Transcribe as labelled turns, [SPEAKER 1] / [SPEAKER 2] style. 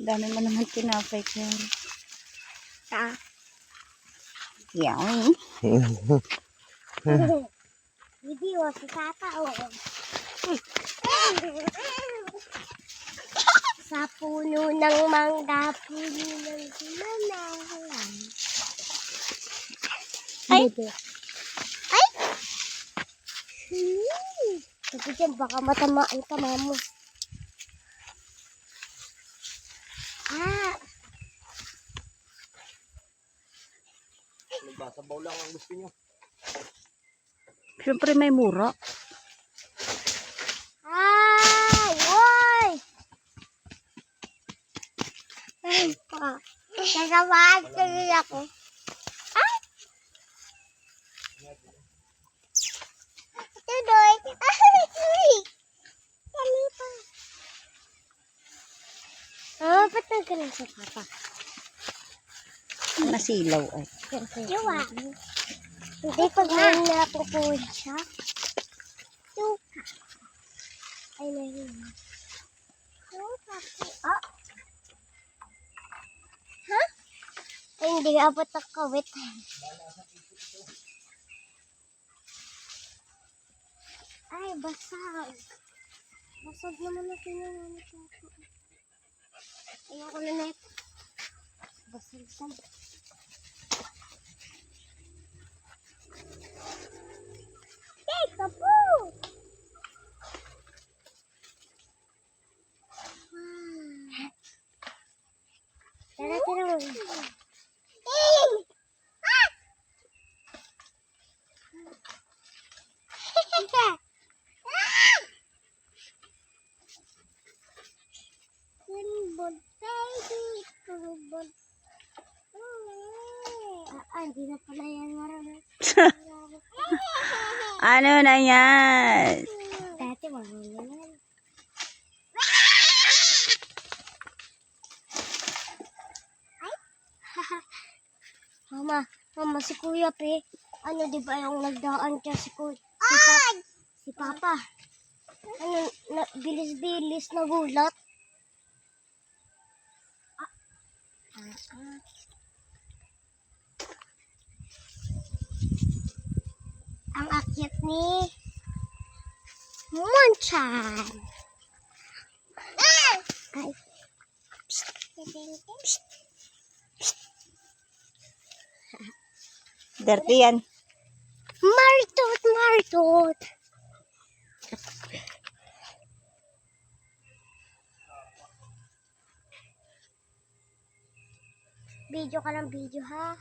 [SPEAKER 1] Dami mo naman tinapay ko. Yan.
[SPEAKER 2] Hindi o, si Tata o. Sa puno ng mangga, puno ng sinanahan. Ay! Ay! Sabi dyan, baka matamaan ka, mamo.
[SPEAKER 3] Nagsasabaw lang ang gusto nyo.
[SPEAKER 1] Siyempre may mura.
[SPEAKER 2] Ay! Woy! Ay pa. Nasamaan ko rin ako. Ay! Tuloy! Ay! Dali pa. Ba't nagkaroon sa papa?
[SPEAKER 1] Masilaw ay.
[SPEAKER 2] Yuwa. Hindi pag may napupuhin siya. Yuka. Ay, nahin. Yuka. Oh. Ha? Ay, hindi abot ang kawit. Ay, basag. Basag naman na pinangalit ako. Ayoko na net. Basag. Hey, kapu! Tara, tara mo. Hey! Ah! Kunbod, baby, kunbod. Hindi na pala yan marami.
[SPEAKER 1] Ano na yan?
[SPEAKER 2] Dati marami yan. Ay! Mama, si Kuya Pe, ano diba yung nagdaan siya si Papa. Ano, bilis-bilis na gulat. Ang akyat ni Monchan. Ay. Psst. Psst. Psst.
[SPEAKER 1] Dirty yan.
[SPEAKER 2] Martot. Video ka ng video, ha?